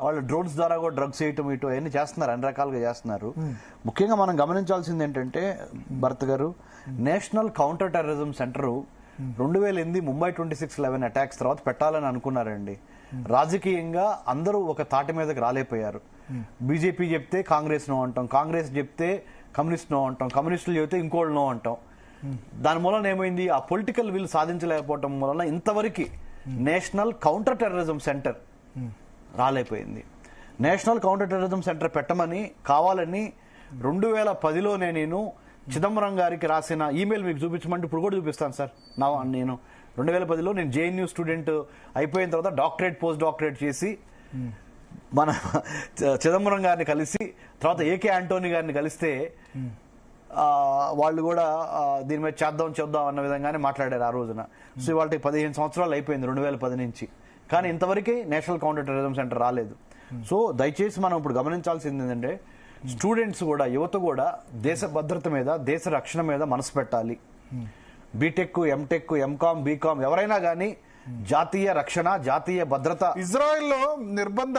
వాళ్ళు డ్రోన్స్ ద్వారా కూడా డ్రగ్స్ వేయటం ఇటు అవన్నీ చేస్తున్నారు, అన్ని రకాలుగా చేస్తున్నారు. ముఖ్యంగా మనం గమనించాల్సింది ఏంటంటే భరత్ గారు, national counter terrorism centre 2008 Mumbai 26/11 attacks తర్వాత పెట్టాలని అనుకున్నారండి. రాజకీయంగా అందరూ ఒక తాటి మీదకి రాలేకపోయారు. బీజేపీ చెప్తే కాంగ్రెస్ నో అంటాం, కాంగ్రెస్ చెప్తే కమ్యూనిస్ట్ నో అంటాం, కమ్యూనిస్టులు చెప్తే ఇంకోళ్ళు నో అంటాం. దాని మూలన ఏమైంది, ఆ పొలిటికల్ విల్ సాధించలేకపోవటం వలన ఇంతవరకు నేషనల్ కౌంటర్ టెర్రరిజం సెంటర్ రాలేకపోయింది. నేషనల్ కౌంటర్ టెర్రరిజం సెంటర్ పెట్టమని కావాలని 2010లోనే నేను చిదంబరం గారికి రాసిన ఈమెయిల్ మీకు చూపించమంటే ఇప్పుడు కూడా చూపిస్తాను సార్. నేను 2010లో నేను జేఎన్యూ స్టూడెంట్ అయిపోయిన తర్వాత డాక్టరేట్ పోస్ట్ డాక్టరేట్ చేసి మన చిదంబరం గారిని కలిసి తర్వాత ఏకే ఆంటోనీ గారిని కలిస్తే వాళ్ళు కూడా దీని మీద చేద్దాం అన్న విధంగానే మాట్లాడారు ఆ రోజున. సో వాళ్ళకి 15 సంవత్సరాలు అయిపోయింది 2010 నుంచి, కానీ ఇంతవరకు నేషనల్ కౌంటర్ టెర్రరిజం సెంటర్ రాలేదు. సో దయచేసి మనం ఇప్పుడు గమనించాల్సింది ఏంటంటే స్టూడెంట్స్ కూడా, యువత కూడా దేశ భద్రత మీద, దేశ రక్షణ మీద మనసు పెట్టాలి. బీటెక్, ఎంటెక్, ఎంకామ్, బీకామ్ ఎవరైనా కానీ జాతీయ రక్షణ, జాతీయ భద్రత. ఇజ్రాయెల్లో నిర్బంధ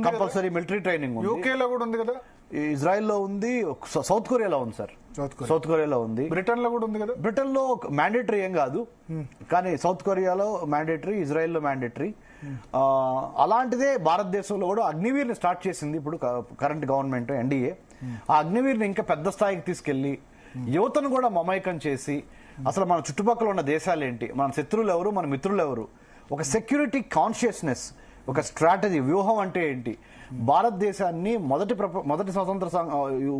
కంపల్సరీ మిలిటరీ ట్రైనింగ్ ఉంది. యూకేలో కూడా ఉంది కదా, ఇజ్రాయెల్లో ఉంది, సౌత్ కొరియాలో ఉంది సార్, సౌత్ కొరియాలో ఉంది, బ్రిటన్ లో కూడా ఉంది కదా. బ్రిటన్ లో మ్యాండేటరీ ఏం కాదు, కానీ సౌత్ కొరియాలో మ్యాండేటరీ, ఇజ్రాయెల్లో మ్యాండేటరీ. అలాంటిదే భారతదేశంలో కూడా అగ్నివీర్ని స్టార్ట్ చేసింది ఇప్పుడు కరెంట్ గవర్నమెంట్ ఎన్డీఏ. ఆ అగ్నివీర్ని ఇంకా పెద్ద స్థాయికి తీసుకెళ్లి యువతను కూడా మమైకం చేసి అసలు మన చుట్టుపక్కల ఉన్న దేశాలు ఏంటి, మన శత్రువులు ఎవరు, మన మిత్రులు ఎవరు, ఒక సెక్యూరిటీ కాన్షియస్నెస్, ఒక స్ట్రాటజీ, వ్యూహం అంటే ఏంటి. భారతదేశాన్ని మొదటి స్వతంత్ర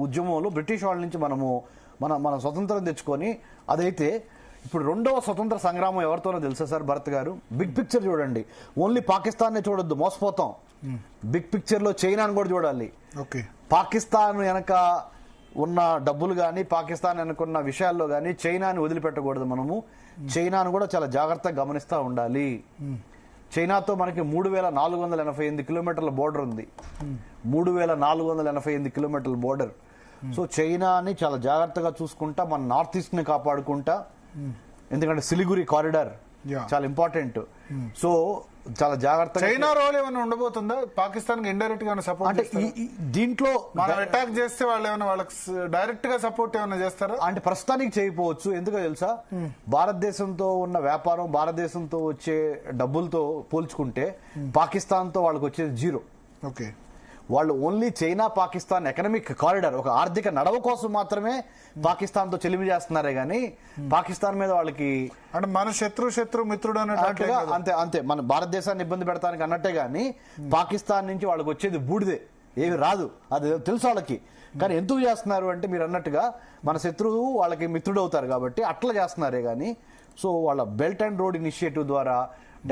ఉద్యమంలో బ్రిటిష్ వాళ్ళ నుంచి మన స్వతంత్రం తెచ్చుకొని, అదైతే ఇప్పుడు రెండవ స్వతంత్ర సంగ్రామం ఎవరితోనో తెలుసా సార్ భరత్ గారు? బిగ్ పిక్చర్ చూడండి, ఓన్లీ పాకిస్తాన్ చూడొద్దు, మోసపోతాం. బిగ్ పిక్చర్ లో చైనాను కూడా చూడాలి. పాకిస్తాన్ వెనక ఉన్న డబ్బులు కానీ, పాకిస్తాన్ వెనకున్న విషయాల్లో కానీ చైనాని వదిలిపెట్టకూడదు. మనము చైనాను కూడా చాలా జాగ్రత్తగా గమనిస్తూ ఉండాలి. చైనాతో మనకి 3488 కిలోమీటర్ల బోర్డర్ ఉంది, 3488 కిలోమీటర్ల బోర్డర్. సో చైనాని చాలా జాగ్రత్తగా చూసుకుంటా, మన నార్త్ ఈస్ట్ ని కాపాడుకుంటా, ఎందుకంటే సిలిగురి కారిడార్ చాలా ఇంపార్టెంట్. సో చాలా జాగ్రత్తగా. చైనా రోల్ ఏమైనా ఉండబోతుందా పాకిస్తాన్ కి ఇండైరెక్ట్ గా సపోర్ట్? అంటే దీంట్లో మనం అటాక్ చేస్తే వాళ్ళు ఏమైనా వాళ్ళకి డైరెక్ట్ గా సపోర్ట్ ఏమైనా చేస్తారా? అంటే ప్రస్తుతానికి చేయకపోవచ్చు. ఎందుకో తెలుసా, భారతదేశంతో ఉన్న వ్యాపారం, భారతదేశంతో వచ్చే డబ్బులతో పోల్చుకుంటే పాకిస్తాన్ తో వాళ్ళకి వచ్చేది జీరో. ఓకే, వాళ్ళు only China Pakistan economic corridor, ఒక ఆర్థిక నడవ కోసం మాత్రమే పాకిస్తాన్ తో చెలిమి చేస్తున్నారే గానీ పాకిస్తాన్ మీద వాళ్ళకి అంటే మన శత్రు మిత్రుడు అన్నట్టుగా అంతే మన భారతదేశాన్ని ఇబ్బంది పెడతానికి అన్నట్టే గానీ పాకిస్తాన్ నుంచి వాళ్ళకి వచ్చేది బూడిదే, ఏమి రాదు, అది తెలుసు వాళ్ళకి. కానీ ఎందుకు చేస్తున్నారు అంటే మీరు అన్నట్టుగా మన శత్రువు వాళ్ళకి మిత్రుడు అవుతారు కాబట్టి అట్లా చేస్తున్నారే గానీ. సో వాళ్ళ బెల్ట్ అండ్ రోడ్ ఇనిషియేటివ్ ద్వారా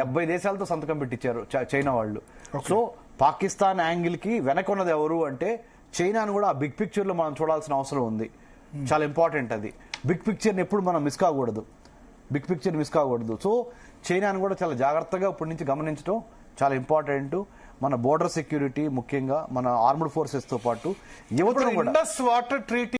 70 దేశాలతో సంతకం పెట్టించారు చైనా వాళ్ళు. సో పాకిస్తాన్ యాంగిల్ కి వెనకున్నది ఎవరు అంటే చైనాను కూడా ఆ బిగ్ పిక్చర్ లో మనం చూడాల్సిన అవసరం ఉంది. చాలా ఇంపార్టెంట్ అది. బిగ్ పిక్చర్ ని ఎప్పుడు మనం మిస్ కాకూడదు. సో చైనాను కూడా చాలా జాగ్రత్తగా ఇప్పటి నుంచి గమనించడం చాలా ఇంపార్టెంట్. మన బోర్డర్ సెక్యూరిటీ, ముఖ్యంగా మన ఆర్మ్డ్ ఫోర్సెస్ తో పాటు యువతను కూడా. Indus water treaty